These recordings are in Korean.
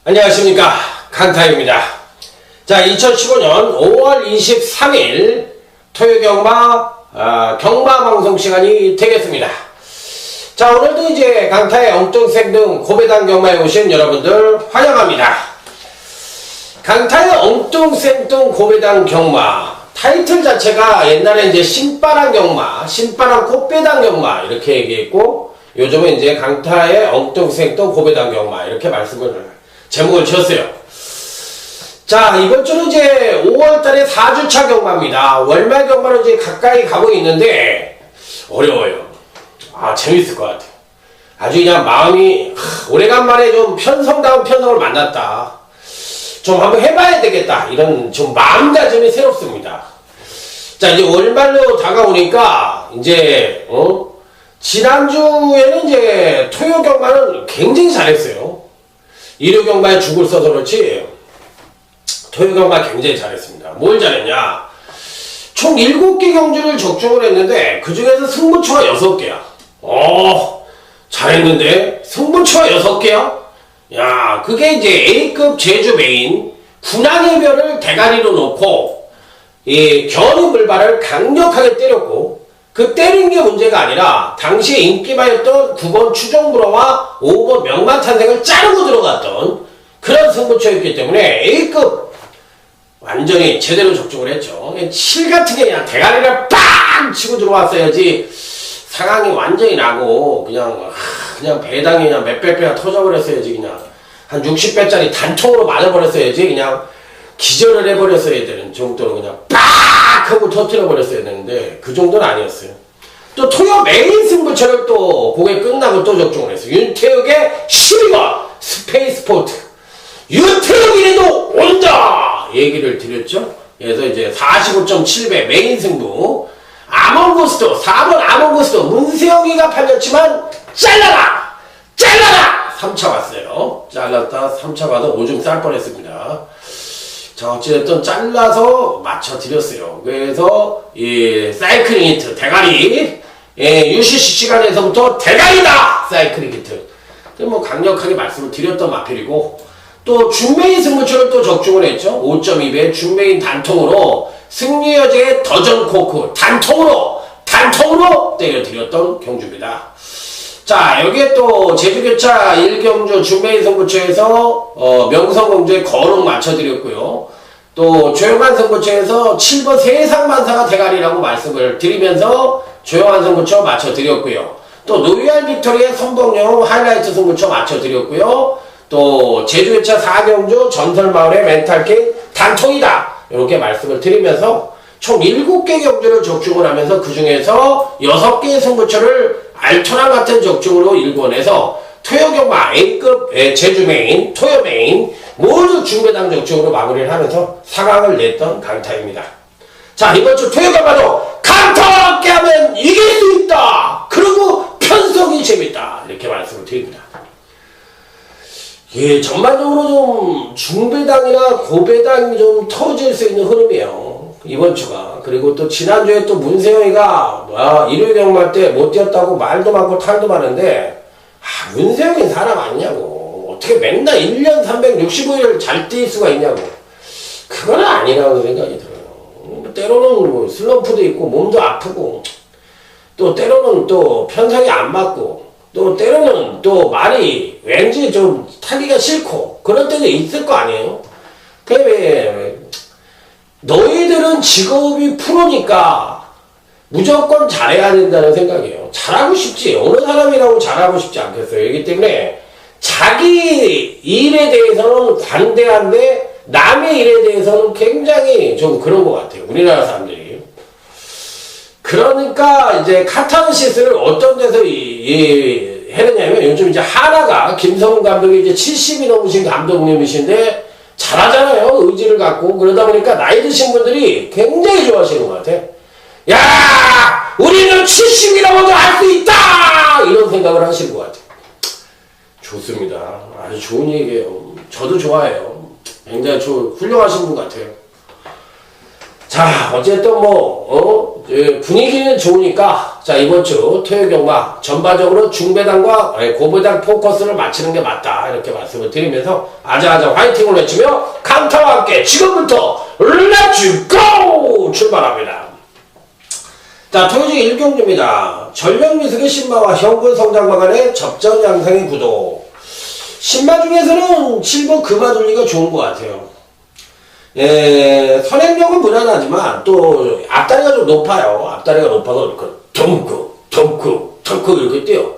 안녕하십니까, 강타입니다. 자, 2015년 5월 23일 토요경마 경마 방송 시간이 되겠습니다. 자, 오늘도 이제 강타의 엉뚱생 등 고배당 경마에 오신 여러분들 환영합니다. 강타의 엉뚱생 등 고배당 경마 타이틀 자체가 옛날에 이제 신바람 경마, 신바람 꽃배당 경마 이렇게 얘기했고, 요즘은 이제 강타의 엉뚱생 등 고배당 경마 이렇게 제목을 지었어요. 자, 이번 주는 이제 5월달에 4주차 경마입니다. 월말 경마로 이제 가까이 가고 있는데 어려워요. 재밌을 것 같아요. 아주 그냥 마음이 오래간만에 좀 편성다운 편성을 만났다. 좀 한번 해봐야 되겠다. 이런 좀 마음가짐이 새롭습니다. 자, 이제 월말로 다가오니까 이제 지난주에는 이제 토요 경마는 굉장히 잘했어요. 일요 경마에 죽을 써서 그렇지 토요 경마 굉장히 잘했습니다. 뭘 잘했냐? 총 7개 경주를 적중을 했는데 그 중에서 승부처가 6개야. 잘했는데 승부처가 6개야? 야, 그게 이제 A급 제주 메인 군항해별을 대가리로 놓고 이 견우 물발을 강력하게 때렸고, 그 때린 게 문제가 아니라 당시에 인기마였던 9번 추종불어와 5번 명만탄생을 자르고 들어갔던 그런 승부처였기 때문에 A급 완전히 제대로 적중을 했죠. 칠 같은 게 그냥 대가리를 빵 치고 들어왔어야지 상황이 완전히 나고 그냥 배당이 그냥 몇백 배가 터져버렸어야지, 그냥 한 60배짜리 단통으로 맞아버렸어야지 그냥 기절을 해버렸어야 되는 정도로 그냥 빡 하고 터뜨려버렸어야 되는데 그 정도는 아니었어요. 또 토요 메인 승부처를 또 그게 끝나고 또 적중을 했어요. 윤태욱의 12번 스페이스포트, 윤태욱이라도 온다 얘기를 드렸죠. 그래서 이제 45.7배 메인 승부, 아몬고스도 4번 아몬고스도 문세영이가 팔렸지만 잘라라 3차 왔어요. 잘랐다 3차 가도 오줌 쌀 뻔했습니다. 자, 어찌됐든 잘라서 맞춰드렸어요. 그래서 이 사이클링 히트 대가리, UCC 시간에서부터 대가리다 사이클링 히트 뭐 강력하게 말씀을 드렸던 마필이고, 또 준메인 승부처를 또 적중을 했죠. 5.2배 준메인 단통으로 승리 여제의 더전 코크 단통으로 때려드렸던 경주입니다. 자, 여기에 또 제주교차 1경주 준메인 승부처에서 명성공주의 거룩 맞춰드렸고요. 또 조용한 승부처에서 7번 세상만사가 대가리라고 말씀을 드리면서 조용한 승부처 맞춰드렸고요. 또 노유알 빅토리의 선봉용 하이라이트 승부처 맞춰드렸고요. 또 제주교차 4경주 전설마을의 멘탈킹 단통이다 이렇게 말씀을 드리면서 총 7개 경주를 적중을 하면서 그 중에서 6개의 승부처를 알토란 같은 적중으로 일궈내서 토요경마 A급 제주 메인, 토요 메인 모두 중배당 적중으로 마무리를 하면서 상황을 냈던 강타입니다. 자, 이번 주 토요경마도 강타 깨하면 이길 수 있다. 그리고 편성이 재밌다. 이렇게 말씀을 드립니다. 예, 전반적으로 좀 중배당이나 고배당이 좀 터질 수 있는 흐름이에요, 이번 주가. 그리고 또 지난주에 또 문세영이가 일요일 경마 때 못 뛰었다고 말도 많고 탈도 많은데, 문세영이 사람 아니냐고. 어떻게 맨날 1년 365일 잘 뛸 수가 있냐고. 그건 아니라고 생각이 들어요. 때로는 뭐 슬럼프도 있고 몸도 아프고, 또 때로는 또 편성이 안 맞고, 또 때로는 또 말이 왠지 좀 타기가 싫고 그럴 때도 있을 거 아니에요. 왜 너희들은 직업이 프로니까 무조건 잘해야 된다는 생각이에요. 잘하고 싶지, 어느 사람이라고 잘하고 싶지 않겠어요. 그렇기 때문에 자기 일에 대해서는 관대한데 남의 일에 대해서는 굉장히 좀 그런 것 같아요, 우리나라 사람들이. 그러니까 이제 카타르시스를 어떤 데서 해내냐면, 요즘 이제 하나가 김성훈 감독이 이제 70이 넘으신 감독님이신데 잘하잖아요, 의지를 갖고. 그러다 보니까 나이 드신 분들이 굉장히 좋아하시는 것 같아. 야, 우리는 70이라고도 할 수 있다 이런 생각을 하시는 것 같아. 좋습니다. 아주 좋은 얘기예요. 저도 좋아해요. 굉장히 훌륭하신 분 같아요. 자, 어쨌든 분위기는 좋으니까, 자, 이번 주 토요일 경마 전반적으로 중배당과 고배당 포커스를 맞추는 게 맞다. 이렇게 말씀을 드리면서, 아자아자 화이팅을 외치며, 강타와 함께 지금부터, 렛츠 고! 출발합니다. 자, 토요일 1경주입니다. 전력미숙의 신마와 현군 성장마 간의 접전 양상의 구도. 신마 중에서는 7번 금화 돌리가 좋은 것 같아요. 선행력은 무난하지만 또 앞다리가 좀 높아요. 앞다리가 높아서 이렇게 덩크 이렇게 뛰어.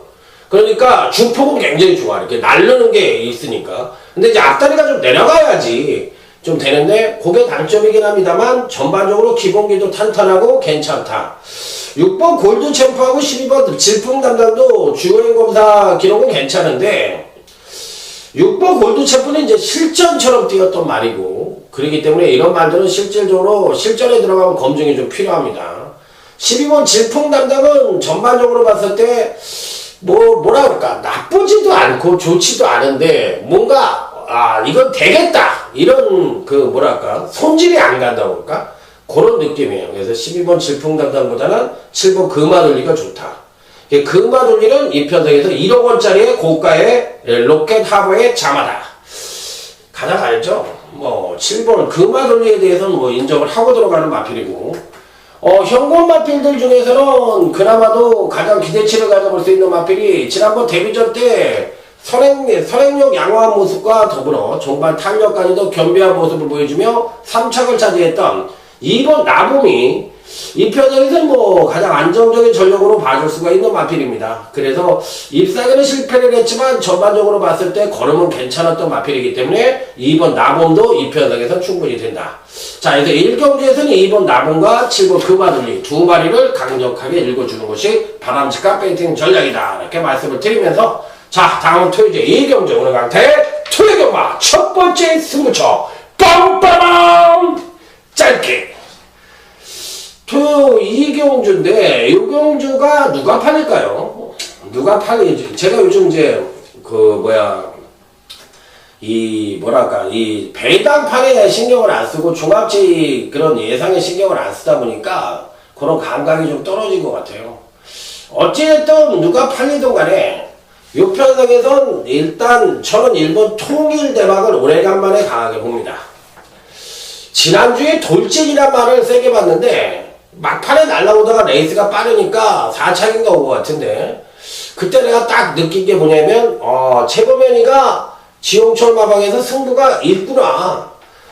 그러니까 중폭은 굉장히 좋아. 이렇게 날르는 게 있으니까. 근데 이제 앞다리가 좀 내려가야지 좀 되는데 그게 단점이긴 합니다만 전반적으로 기본기도 탄탄하고 괜찮다. 6번 골드 챔프하고 12번 질풍 담당도 주요행 검사 기록은 괜찮은데 6번 골드 챔프는 이제 실전처럼 뛰었던 말이고 그렇기 때문에 이런 말들은 실질적으로 실전에 들어가면 검증이 좀 필요합니다. 12번 질풍 담당은 전반적으로 봤을 때 뭐라 그럴까 나쁘지도 않고 좋지도 않은데 뭔가 이건 되겠다 이런 뭐랄까 손질이 안 간다고 할까 그런 느낌이에요. 그래서 12번 질풍 담당보다는 7번 금화돌리가 좋다. 금화돌리는 이 편성에서 1억 원짜리의 고가의 로켓 하버의 자마다 가장 알죠? 7번 금화돌리에 대해서는 인정을 하고 들어가는 마필이고 현권 마필들 중에서는 그나마도 가장 기대치를 가져볼 수 있는 마필이 지난번 데뷔전 때 선행력 양호한 모습과 더불어 종반 탄력까지도 겸비한 모습을 보여주며 3착을 차지했던 2번 나봄이 이 편에서 가장 안정적인 전력으로 봐줄 수가 있는 마필입니다. 그래서 입상에는 실패를 했지만 전반적으로 봤을 때 걸음은 괜찮았던 마필이기 때문에 2번 나봄도 이 편에서 충분히 된다. 자, 그래서 1경주에서는 2번 나봄과 7번 금화돌리 두 마리를 강력하게 읽어주는 것이 바람직한 배팅 전략이다. 이렇게 말씀을 드리면서 자, 다음은 토요일 2경주 오늘 강타의 토요일 경마 첫 번째 승부처 빰빠밤 짧게 토요일 2경주인데 이 경주가 누가 팔릴까요? 누가 팔릴지 제가 요즘 이제 이 배당판에 신경을 안 쓰고 종합지 그런 예상에 신경을 안 쓰다 보니까 그런 감각이 좀 떨어진 것 같아요. 어찌됐든 누가 팔리든 간에 이 편성에선 일단 저는 일본 통일 대박을 오래간만에 강하게 봅니다. 지난주에 돌진이란 말을 세게 봤는데 막판에 날라오다가 레이스가 빠르니까 4착인가 온 것 같은데 그때 내가 딱 느낀 게 뭐냐면 최범현이가 지용철 마방에서 승부가 있구나.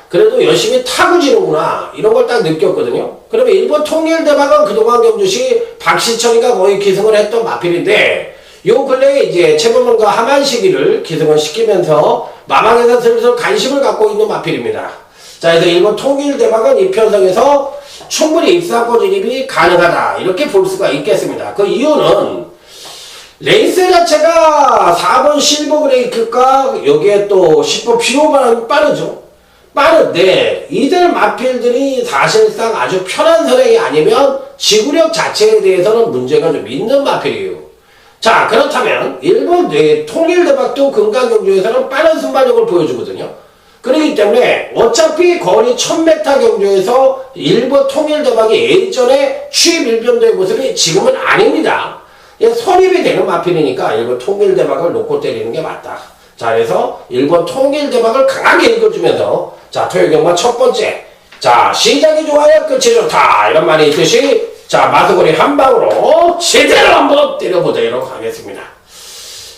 그래도 열심히 타고 지는구나. 이런 걸 딱 느꼈거든요. 그러면 일본 통일 대박은 그동안 경주시 박시철이가 거의 기승을 했던 마필인데 요 근래에 이제 최범현과 하만시기를 기승을 시키면서 마방에서 슬슬 관심을 갖고 있는 마필입니다. 자, 그래서 일본 통일 대박은 이 편성에서 충분히 입상권 진입이 가능하다. 이렇게 볼 수가 있겠습니다. 그 이유는 레이스 자체가 4번 실버 브레이크가 여기에 또 10번 피오바는 빠르죠. 빠른데 이들 마필들이 사실상 아주 편한 선행이 아니면 지구력 자체에 대해서는 문제가 좀 있는 마필이에요. 자, 그렇다면 일본 통일 대박도 금강경주에서는 빠른 순발력을 보여주거든요. 그렇기 때문에 어차피 거리 1000m 경주에서 일본 통일 대박이 예전에 취입 일변도의 모습이 지금은 아닙니다. 선입이 되는 마필이니까 일본 통일 대박을 놓고 때리는 게 맞다. 자, 그래서 일본 통일 대박을 강하게 읽어주면서 자, 토요일 경마 첫 번째 자, 시작이 좋아야 끝이 좋다. 이런 말이 있듯이 자, 마수거리 한 방으로 제대로 한번 때려보도록 하겠습니다.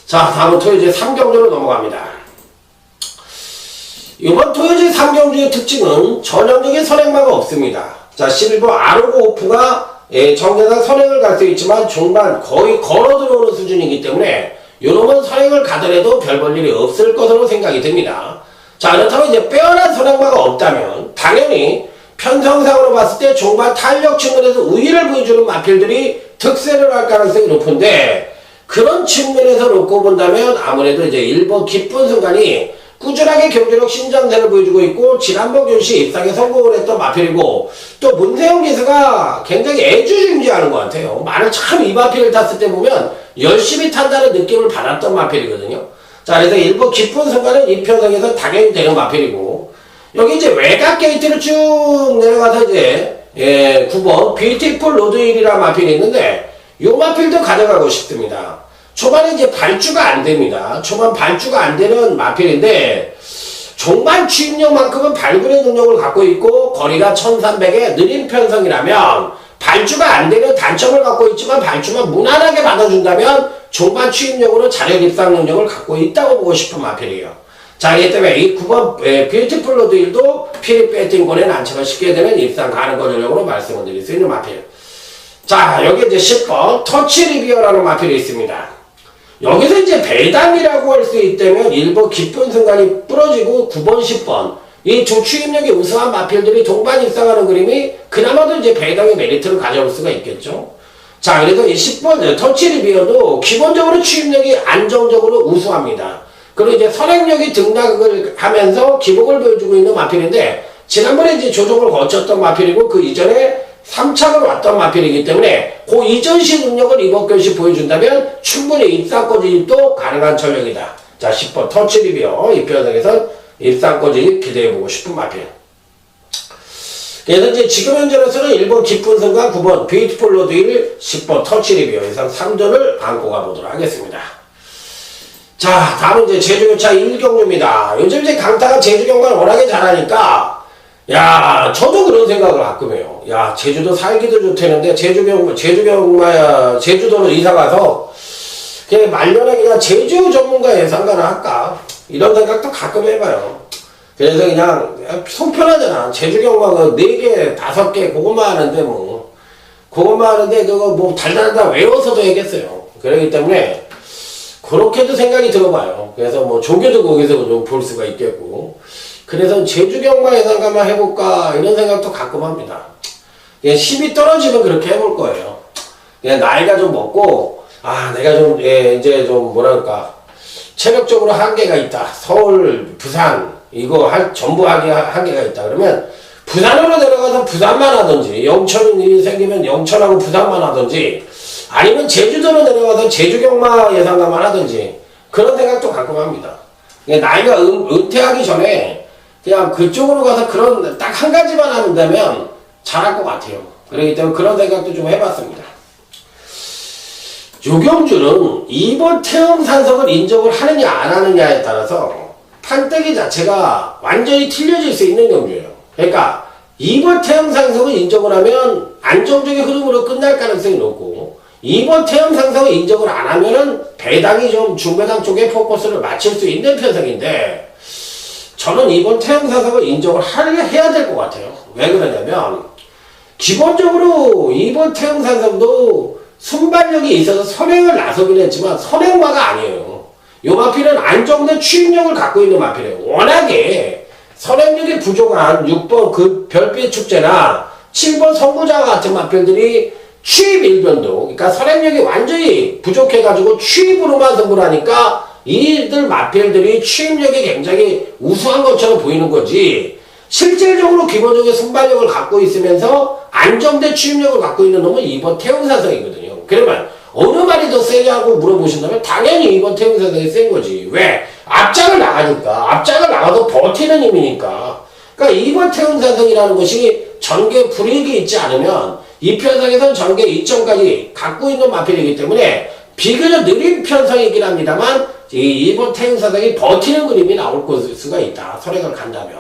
자, 다음은 토요일 3경주로 넘어갑니다. 이번 토요일 3경주의 특징은 전형적인 선행마가 없습니다. 자, 11번 아로고 오프가 정대상 선행을 갈 수 있지만 중반 거의 걸어 들어오는 수준이기 때문에 요놈은 선행을 가더라도 별 볼 일이 없을 것으로 생각이 듭니다. 자, 그렇다면 이제 빼어난 선행마가 없다면 당연히 편성상으로 봤을 때 종반 탄력 측면에서 우위를 보여주는 마필들이 득세를 할 가능성이 높은데 그런 측면에서 놓고 본다면 아무래도 이제 1번 기쁜 순간이 꾸준하게 경제력 신장세를 보여주고 있고 지난번 경시 입상에 성공을 했던 마필이고 또 문세영 기수가 굉장히 애주중지하는 것 같아요. 말을 참 이 마필을 탔을 때 보면 열심히 탄다는 느낌을 받았던 마필이거든요. 자, 그래서 1번 기쁜 순간은 이 편성에서 당연히 되는 마필이고 여기 이제 외곽 게이트로 쭉 내려가서 이제 9번 뷰티풀 로드힐이라는 마필이 있는데 요 마필도 가져가고 싶습니다. 초반에 이제 발주가 안 됩니다. 초반 발주가 안 되는 마필인데 종반 취입력만큼은 발굴의 능력을 갖고 있고 거리가 1300의 느린 편성이라면 발주가 안 되는 단점을 갖고 있지만 발주만 무난하게 받아준다면 종반 취입력으로 자력 입상 능력을 갖고 있다고 보고 싶은 마필이에요. 자, 이기 때문에 이 9번 뷰티풀 로드힐도 피리 배팅권에 난처가 쉽게 되는 입상 가능 거절력으로 말씀을 드릴 수 있는 마필. 자, 여기 이제 10번 터치 리비어라는 마필이 있습니다. 여기서 이제 배당이라고 할 수 있다면 1번 기쁜 순간이 부러지고 9번 10번 이 두 추입력이 우수한 마필들이 동반 입상하는 그림이 그나마도 이제 배당의 메리트를 가져올 수가 있겠죠. 자, 그래서 이 10번 터치 리비어도 기본적으로 추입력이 안정적으로 우수합니다. 그리고 이제 선행력이 등락을 하면서 기복을 보여주고 있는 마필인데 지난번에 이제 조정을 거쳤던 마필이고 그 이전에 3차로 왔던 마필이기 때문에 그 이전시 능력을 이번 결시 보여준다면 충분히 입상권진입도 가능한 전력이다. 자, 10번 터치 리비어 이 편성에서 입상권진입 기대해보고 싶은 마필. 그래서 이제 지금 현재로서는 1번 기쁜 순간 9번 뷰티풀 로드힐 10번 터치 리비어 이상 3전을 안고 가보도록 하겠습니다. 자, 다음은 이제 제주교차 1경주입니다. 요즘 이제 강타가 제주경마를 워낙에 잘하니까 야, 저도 그런 생각을 가끔 해요. 야, 제주도 살기도 좋다는데 제주도로 이사 가서 그냥 말년에 그냥 제주 전문가 예상가나 할까? 이런 생각도 가끔 해봐요. 그래서 그냥 속 편하잖아. 제주경마 4개, 5개 그것만 하는데 뭐 그것만 하는데 그거 뭐 달달달 외워서도 해겠어요. 그렇기 때문에 그렇게도 생각이 들어봐요. 그래서 뭐 조교도 거기서 좀 볼 수가 있겠고. 그래서 제주경마 예상가만 해볼까 이런 생각도 가끔 합니다. 힘이 떨어지면 그렇게 해볼 거예요. 그냥 나이가 좀 먹고 내가 좀 이제 좀 뭐랄까 체력적으로 한계가 있다. 서울, 부산 이거 전부 하기 한계가 있다. 그러면 부산으로 내려가서 부산만 하든지 영천이 생기면 영천하고 부산만 하든지 아니면 제주도로 내려가서 제주경마 예상가만 하든지 그런 생각도 가끔 합니다. 나이가 은퇴하기 전에 그냥 그쪽으로 가서 그런 딱 한 가지만 한다면 잘할 것 같아요. 그렇기 때문에 그런 생각도 좀 해봤습니다. 요경주는 2번 태음산성을 인정을 하느냐 안 하느냐에 따라서 판때기 자체가 완전히 틀려질 수 있는 경주예요. 그러니까 2번 태음산성을 인정을 하면 안정적인 흐름으로 끝날 가능성이 높고 2번 태음산성을 인정을 안 하면은 배당이 좀 중배당 쪽에 포커스를 맞출 수 있는 편성인데 저는 이번 태양사석을 인정을 해야 될 것 같아요. 왜 그러냐면 기본적으로 이번 태양사석도 순발력이 있어서 선행을 나서긴 했지만 선행마가 아니에요. 요 마필은 안정된 추임력을 갖고 있는 마필이에요. 워낙에 선행력이 부족한 6번 그 별빛 축제나 7번 선구자와 같은 마필들이 추입 일변도 그러니까 선행력이 완전히 부족해가지고 추입으로만 승부를 하니까 이들 마필들이 추임력이 굉장히 우수한 것처럼 보이는 거지 실질적으로 기본적인 순발력을 갖고 있으면서 안정된 추임력을 갖고 있는 놈은 2번 태웅사성이거든요. 그러면 어느 말이 더 세냐고 물어보신다면 당연히 2번 태웅사성이 센 거지. 왜? 앞장을 나가니까. 앞장을 나가도 버티는 힘이니까. 그러니까 2번 태웅사성이라는 것이 전개 불이익이 있지 않으면 이 편성에서는 전개 2점까지 갖고 있는 마필이기 때문에 비교적 느린 편성이긴 합니다만 이 2번 태응사당이 버티는 그림이 나올 수가 있다. 선행을 간다면.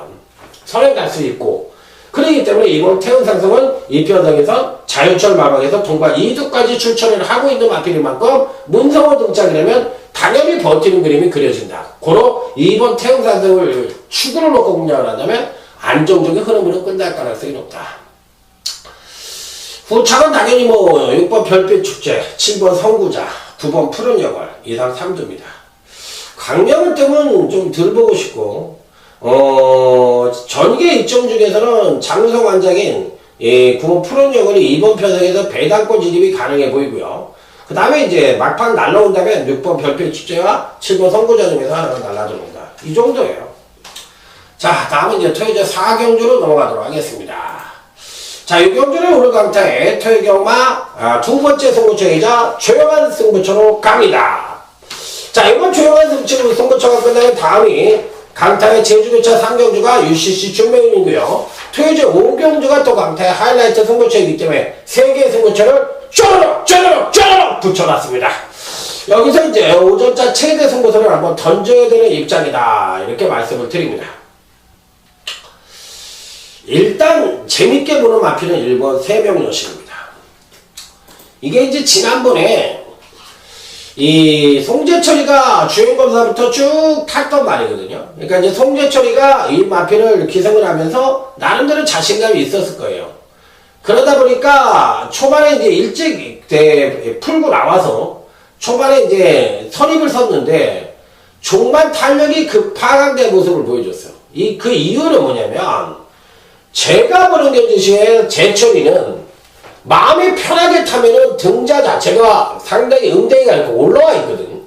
선행 갈 수 있고. 그렇기 때문에 이번 태응상성은 이 편성에서 자유철 마방에서 동반 2두까지 출전을 하고 있는 마필인 만큼 문성호 등장이라면 당연히 버티는 그림이 그려진다. 고로 2번 태응상성을 축으로 놓고 공략을 한다면 안정적인 흐름으로 끝날 가능성이 높다. 후착은 당연히 뭐 6번 별빛 축제, 7번 선구자, 9번 푸른 여걸 이상 3주입니다. 강력을 때문에 좀 덜 보고 싶고 전개 입점 중에서는 장성 완장인 9번 푸른 여걸이 2번 편성에서 배당권 진입이 가능해 보이고요. 그 다음에 이제 막판 날라온다면 6번 별빛 축제와 7번 선구자 중에서 하나가 날라들어온다. 이 정도예요. 자, 다음은 이제 토요제 4경주로 넘어가도록 하겠습니다. 자, 이 경주는 오늘 강타의 토요경마 두 번째 승부처이자 조용한 승부처로 갑니다. 자, 이번 조용한 승부처가 끝나면 다음이 강타의 제주교차 상경주가 UCC 준메인이고요. 토요제 5경주가 또 강타의 하이라이트 승부처이기 때문에 3개의 승부처를 쪼르륵 붙여놨습니다. 여기서 이제 오전자 최대 승부수를 한번 던져야 되는 입장이다. 이렇게 말씀을 드립니다. 일단 재밌게 보는 마피는 1번 3명 여신입니다. 이게 이제 지난번에 이 송재철이가 주행검사부터 쭉 탔던 말이거든요. 그러니까 이제 송재철이가 이 마피를 기승을 하면서 나름대로 자신감이 있었을 거예요. 그러다 보니까 초반에 이제 일찍 풀고 나와서 초반에 이제 선입을 섰는데 종반 탄력이 하강된 모습을 보여줬어요. 그 이유는 뭐냐면 제가 보는 경주시에 제철이는 마음이 편하게 타면은 등자 자체가 상당히 응대기가 이렇게 올라와 있거든.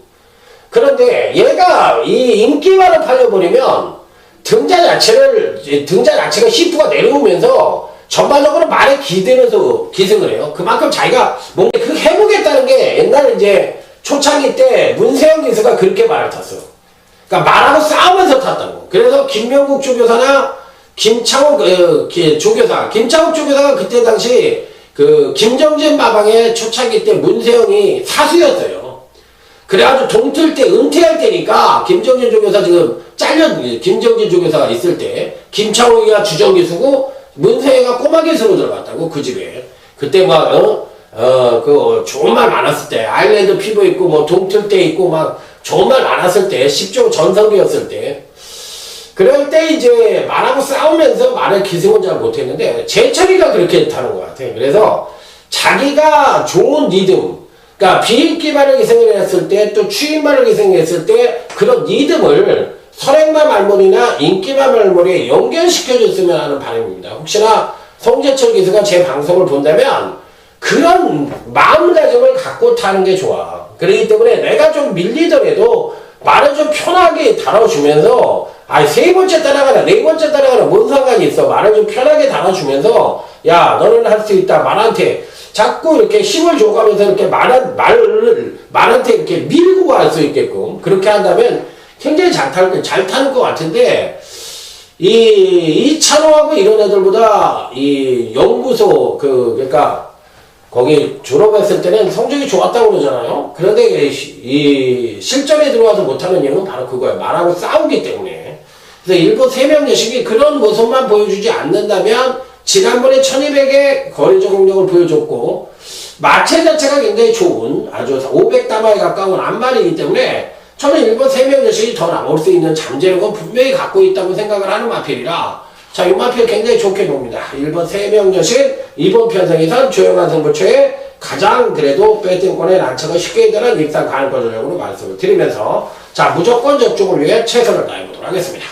그런데 얘가 이 인기만을 팔려버리면 등자 자체가 시프가 내려오면서 전반적으로 말에 기대면서 기승을 해요. 그만큼 자기가 뭔가 해보겠다는 게 옛날에 이제 초창기 때 문세영 기수가 그렇게 말을 탔어요. 그러니까 말하고 싸우면서 탔다고. 그래서 김명국 조교사나 김창욱 조교사가 그때 당시 김정진 마방의 초창기 때 문세영이 사수였어요. 그래가지고 동틀 때 은퇴할 때니까 김정진 조교사 지금 김정진 조교사가 있을 때 김창욱이가 주정기수고 문세영이가 꼬마기수로 들어갔다고 그 집에. 그때 좋은 말 많았을 때 아일랜드 피부 있고 동틀 때 있고 좋은 말 많았을 때 10조 전성기였을 때. 그럴 때 이제 말하고 싸우면서 말을 기승은 잘 못했는데 제철이가 그렇게 타는 것 같아요. 그래서 자기가 좋은 리듬, 그러니까 비인기말을 기승을 했을 때 또 추인말을 기승했을 때 그런 리듬을 선행말 말머리나 인기말 말머리에 연결시켜줬으면 하는 바람입니다. 혹시나 송재철 기수가 제 방송을 본다면 그런 마음가짐을 갖고 타는 게 좋아. 그렇기 때문에 내가 좀 밀리더라도 말을 좀 편하게 다뤄주면서 세 번째 따라가라, 네 번째 따라가라, 뭔 상관이 있어. 말을 좀 편하게 다뤄주면서, 야, 너는 할 수 있다. 말한테 자꾸 이렇게 힘을 줘가면서 이렇게 말한테 이렇게 밀고 갈 수 있게끔. 그렇게 한다면 굉장히 잘 타는 것 같은데, 이찬호하고 이런 애들보다, 연구소, 그러니까, 거기 졸업했을 때는 성적이 좋았다고 그러잖아요. 그런데 실전에 들어와서 못하는 이유는 바로 그거예요. 말하고 싸우기 때문에. 그래서 일본 3명 여식이 그런 모습만 보여주지 않는다면 지난번에 1200의 거리 적응력을 보여줬고 마체 자체가 굉장히 좋은 아주 500다마에 가까운 안말이기 때문에 저는 일본 3명 여식이 더 나올 수 있는 잠재력은 분명히 갖고 있다고 생각을 하는 마필이라 자, 이 마필 굉장히 좋게 봅니다. 일본 3명 여식 이번 편성에선 조용한 승부처에 가장 그래도 배팅권의 난처가 쉽게 되는 입상 가능성 전략으로 말씀을 드리면서 자, 무조건 적중을 위해 최선을 다해보도록 하겠습니다.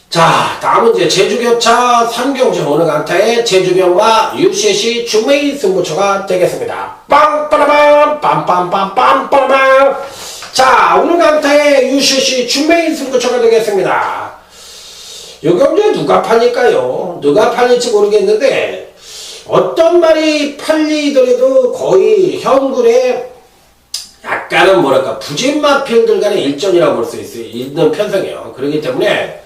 자, 다음은 이제 제주교차 3경주 오늘 강타의 제주경과 UCC 중메인 승부처가 되겠습니다. 빵빠라밤 빰빰빰빰빠라밤. 자, 오늘 강타의 UCC 중메인 승부처가 되겠습니다. 이 경주에 누가 팔릴까요? 누가 팔릴지 모르겠는데 어떤 말이 팔리더라도 거의 현군의 약간은 뭐랄까 부진마필들 간의 일전이라고 볼 수 있는 편성이에요. 그렇기 때문에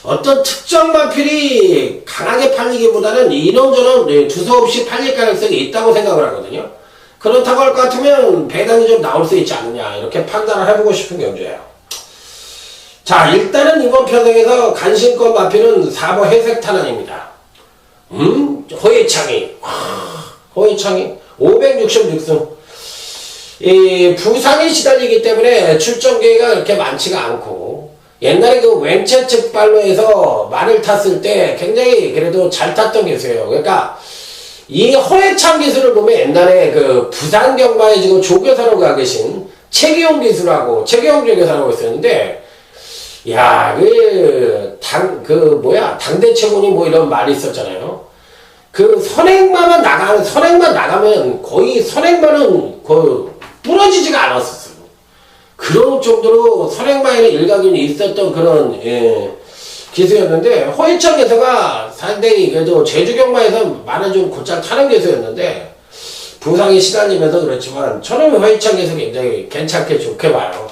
어떤 특정 마필이 강하게 팔리기보다는 이런저런 두서없이 팔릴 가능성이 있다고 생각을 하거든요. 그렇다고 할 것 같으면 배당이 좀 나올 수 있지 않느냐 이렇게 판단을 해보고 싶은 경주예요. 자, 일단은 이번 편성에서 간신권 마필은 4번 회색탄환입니다. 허예창이 566승. 부상이 시달리기 때문에 출전 기회가 그렇게 많지가 않고 옛날에 그 왼체측 발로에서 말을 탔을 때 굉장히 그래도 잘 탔던 기수예요. 그러니까 이 허예창 기수를 보면 옛날에 그 부산 경마에 지금 조교사로 가 계신 최기용 기수라고 최기용 조교사라고 있었는데 야, 당대 최고니 뭐 이런 말이 있었잖아요. 그 선행만 나가면 거의 선행만은 부러지지가 않았었어요. 그런 정도로 선행만에는 일각이 있었던 그런, 기수였는데, 허희창 기수가 상당히 그래도 제주경마에서 말을 좀 곧잘 타는 기수였는데, 부상이 시달리면서 그렇지만, 저는 허희창 기수 굉장히 괜찮게 좋게 봐요.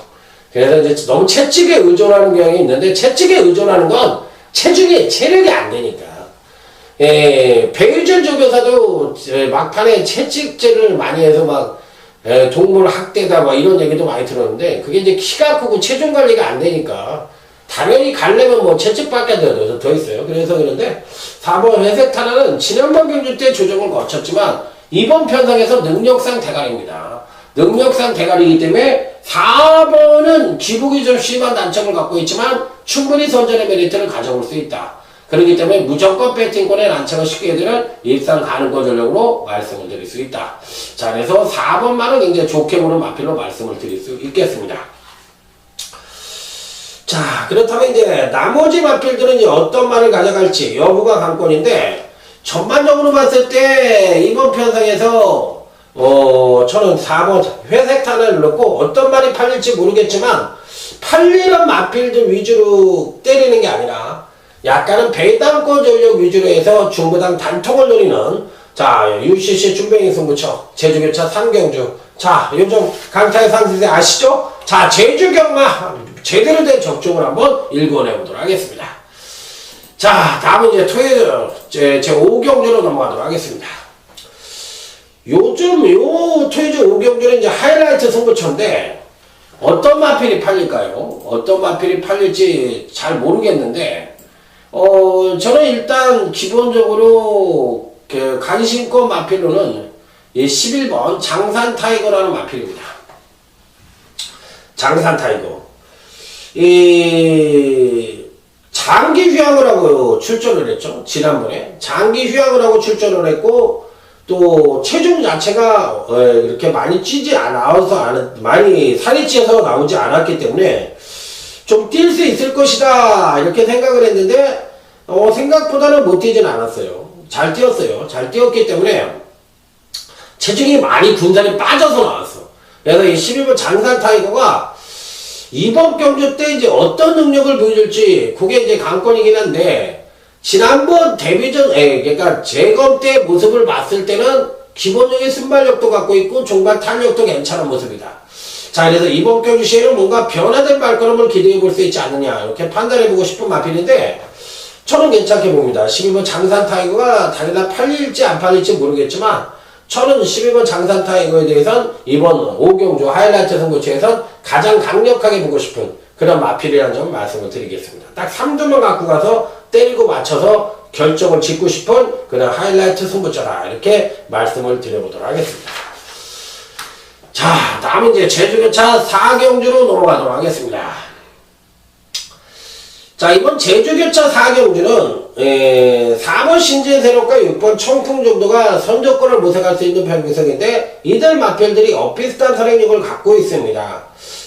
그래서 이제 너무 채찍에 의존하는 경향이 있는데, 채찍에 의존하는 건 체력이 안 되니까. 배유철 조교사도 막판에 채찍질을 많이 해서 막 동물 학대다 막 이런 얘기도 많이 들었는데, 그게 이제 키가 크고 체중 관리가 안 되니까 당연히 가려면 뭐 채찍밖에 더 있어요. 그래서 그런데 4번 회색 타나는 지난번 경주 때 조정을 거쳤지만 이번 편성에서 능력상 대가리입니다. 능력상 대가리이기 때문에 4번은 기복이 좀 심한 단점을 갖고 있지만 충분히 선전의 메리트를 가져올 수 있다. 그렇기 때문에 무조건 배팅권에 난처가 쉽게 되는 일상 가능권 전력으로 말씀을 드릴 수 있다. 자, 그래서 4번만은 굉장히 좋게 보는 마필로 말씀을 드릴 수 있겠습니다. 자, 그렇다면 이제 나머지 마필들은 이제 어떤 말을 가져갈지 여부가 관건인데, 전반적으로 봤을 때 이번 편성에서 저는 4번 회색 탄을 넣고 어떤 말이 팔릴지 모르겠지만 팔리는 마필들 위주로 때리는 게 아니라 약간은 배당권 전력 위주로 해서 중부당 단통을 노리는, 자, UCC 준뱅이 승부처 제주교차 3경주. 자, 요즘 강타의 상승세 아시죠? 자, 제주경마 제대로 된 적중을 한번 읽어내 보도록 하겠습니다. 자, 다음은 이제 토요일 제 5경주로 넘어가도록 하겠습니다. 요즘 토요일 5경주는 이제 하이라이트 승부처인데 어떤 마필이 팔릴까요? 어떤 마필이 팔릴지 잘 모르겠는데, 저는 일단 기본적으로 그 간신권 마필로는 11번 장산 타이거라는 마필입니다. 장산 타이거. 장기 휴양을 하고 출전을 했죠. 지난번에 장기 휴양을 하고 출전을 했고, 또 체중 자체가 이렇게 많이 찌지 않아서 많이 살이 찌어서 나오지 않았기 때문에 좀 뛸 수 있을 것이다 이렇게 생각을 했는데, 생각보다는 못 뛰진 않았어요. 잘 뛰었어요. 잘 뛰었기 때문에 체중이 많이 군살이 빠져서 나왔어. 그래서 이 11번 장산 타이거가 이번 경주 때 이제 어떤 능력을 보여줄지 그게 이제 관건이긴 한데, 지난번 데뷔전, 그러니까 재검 때 모습을 봤을 때는 기본적인 순발력도 갖고 있고 중반 탄력도 괜찮은 모습이다. 자, 그래서 이번 경주 시에는 뭔가 변화된 발걸음을 기대해 볼 수 있지 않느냐 이렇게 판단해 보고 싶은 마필인데, 저는 괜찮게 봅니다. 12번 장산 타이거가 당연히 팔릴지 안 팔릴지 모르겠지만 저는 12번 장산 타이거에 대해서는 이번 5경주 하이라이트 승부처에선 가장 강력하게 보고 싶은 그런 마필이라는 점 말씀을 드리겠습니다. 딱 3두만 갖고 가서 때리고 맞춰서 결정을 짓고 싶은 그런 하이라이트 승부처다 이렇게 말씀을 드려보도록 하겠습니다. 자, 다음은 이제 제주교차 4경주로 넘어가도록 하겠습니다. 자, 이번 제주교차 4경주는 4번 신진세력과 6번 청풍 정도가 선조권을 모색할 수 있는 편구성인데, 이들 마필들이 엇비슷한 선행력을 갖고 있습니다.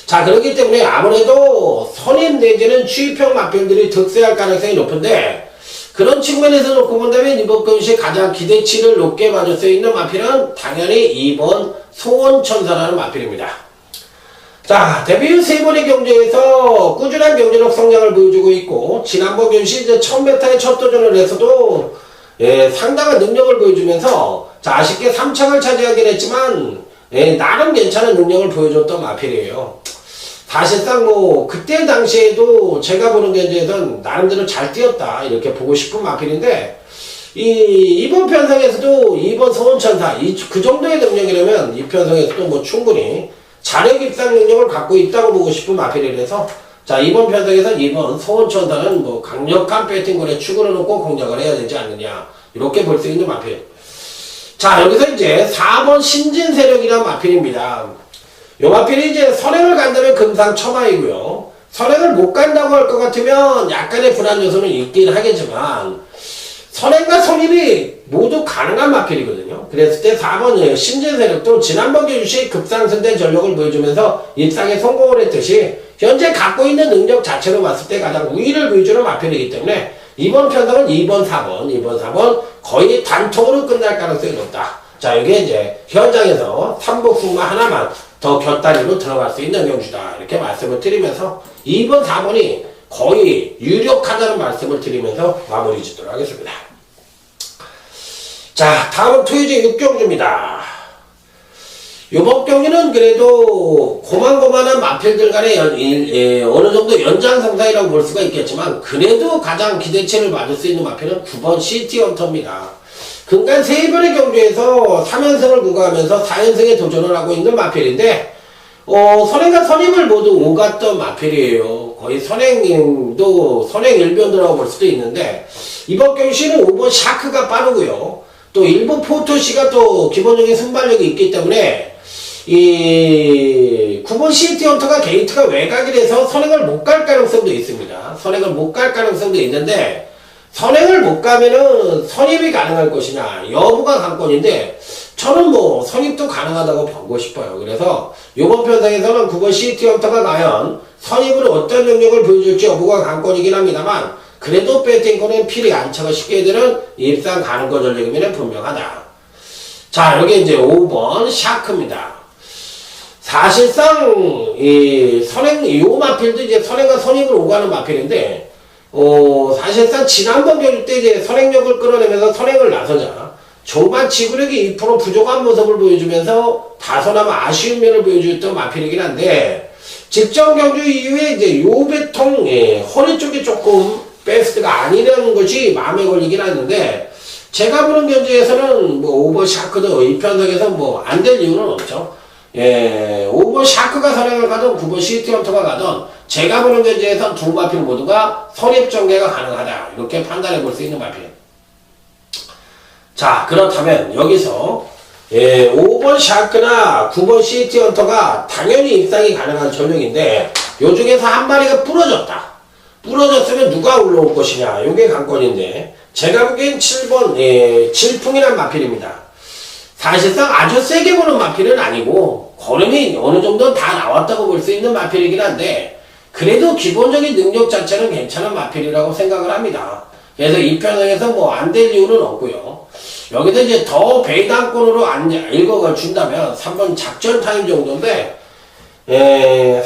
자, 그렇기 때문에 아무래도 선임 내지는 추입형 마필들이 득세할 가능성이 높은데, 그런 측면에서 놓고 본다면 이번 경주에 가장 기대치를 높게 받을 수 있는 마필은 당연히 2번 소원천사라는 마필입니다. 자, 데뷔 3번의 경주에서 꾸준한 경제력 성장을 보여주고 있고, 지난번 경주 이제 1000m의 첫 도전을 해서도 상당한 능력을 보여주면서, 자, 아쉽게 3창을 차지하긴 했지만 나름 괜찮은 능력을 보여줬던 마필이에요. 사실상 뭐 그때 당시에도 제가 보는 경주에선 나름대로 잘 뛰었다 이렇게 보고 싶은 마필인데, 이번 편성에서도 2번 소원천사 그 정도의 능력이라면 이 편성에서도 뭐 충분히 자력 입상 능력을 갖고 있다고 보고 싶은 마필이라서, 자, 이번 편성에서 2번 소원천사는 뭐 강력한 배팅권에 축을 놓고 공략을 해야 되지 않느냐 이렇게 볼 수 있는 마필. 자, 여기서 이제 4번 신진세력이라는 마필입니다. 요 마필이 이제 선행을 간다면 금상첨화이고요. 선행을 못 간다고 할 것 같으면 약간의 불안 요소는 있긴 하겠지만 선행과 선임이 모두 가능한 마필이거든요. 그랬을 때 4번 신진세력도 지난번 경주시 급상승된 전력을 보여주면서 입상에 성공을 했듯이 현재 갖고 있는 능력 자체로 봤을 때 가장 우위를 보여주는 마필이기 때문에 이번 편성은 2번, 4번 거의 단통으로 끝날 가능성이 높다. 자, 이게 이제 현장에서 삼복승마 하나만 더 곁다리로 들어갈 수 있는 경주다 이렇게 말씀을 드리면서 2번, 4번이 거의 유력하다는 말씀을 드리면서 마무리 짓도록 하겠습니다. 자, 다음은 토요일 6경주입니다. 요번 경기는 그래도 고만고만한 마필들 간의 어느 정도 연장성사이라고 볼 수가 있겠지만, 그래도 가장 기대치를 받을 수 있는 마필은 9번 시티헌터입니다. 근간 3번의 경주에서 3연승을 구가하면서 4연승에 도전을 하고 있는 마필인데, 선행과 선임을 모두 오갔던 마필이에요. 거의 선행도 선행 일변도라고 볼 수도 있는데, 이번 경시는 5번 샤크가 빠르고요. 또 일본 포토시가 또 기본적인 순발력이 있기 때문에 이 9번 시티헌터가 게이트가 외곽이라서 선행을 못 갈 가능성도 있습니다. 선행을 못 갈 가능성도 있는데, 선행을 못 가면은 선입이 가능할 것이냐 여부가 관건인데, 저는 뭐 선입도 가능하다고 보고 싶어요. 그래서 이번 편성에서는 9번 시티헌터가 과연 선입으로 어떤 능력을 보여줄지 여부가 관건이긴 합니다만, 그래도 배팅코는 필히 안착을 시켜야 되는 입상 가능거 전략이면 분명하다. 자, 여기 이제 5번 샤크입니다. 사실상 이 요 마필도 이제 선행과 선입을 오가는 마필인데, 사실상 지난번 경기 때 이제 선행력을 끌어내면서 선행을 나서자 종반 지구력이 2% 부족한 모습을 보여주면서 다소나마 아쉬운 면을 보여주었던 마필이긴 한데, 직전 경주 이후에 이제 요배통 허리 쪽이 조금 베스트가 아니라는 것이 마음에 걸리긴 하는데, 제가 보는 경주에서는 뭐 5번 샤크도 이 편성에서 뭐 안 될 이유는 없죠. 5번 샤크가 선행을 가든 9번 시티헌터가 가든 제가 보는 견제에선 두 마필 모두가 선입 전개가 가능하다, 이렇게 판단해 볼 수 있는 마필. 자, 그렇다면 여기서 5번 샤크나 9번 시티헌터가 당연히 입상이 가능한 전력인데, 요 중에서 한 마리가 부러졌다. 부러졌으면 누가 올라올 것이냐, 요게 관건인데, 제가 보기엔 7번 질풍이란 마필입니다. 사실상 아주 세게 보는 마필은 아니고 걸음이 어느 정도 다 나왔다고 볼 수 있는 마필이긴 한데, 그래도 기본적인 능력 자체는 괜찮은 마필이라고 생각을 합니다. 그래서 이 편성에서 뭐 안 될 이유는 없고요. 여기서 이제 더 배당권으로 읽어준다면 3번 작전 타임 정도인데,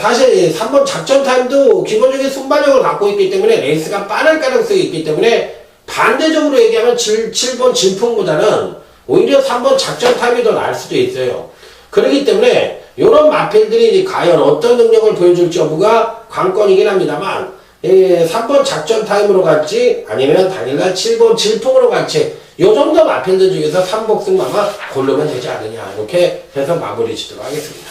사실 3번 작전 타임도 기본적인 순발력을 갖고 있기 때문에 레이스가 빠를 가능성이 있기 때문에, 반대적으로 얘기하면 7번 질풍보다는 오히려 3번 작전 타임이 더 나을 수도 있어요. 그렇기 때문에 이런 마필들이 과연 어떤 능력을 보여줄지 여부가 관건이긴 합니다만, 3번 작전 타임으로 갈지 아니면 당일날 7번 질풍으로 갈지, 요 정도 마필들 중에서 3복승마만 고르면 되지 않느냐, 이렇게 해서 마무리 짓도록 하겠습니다.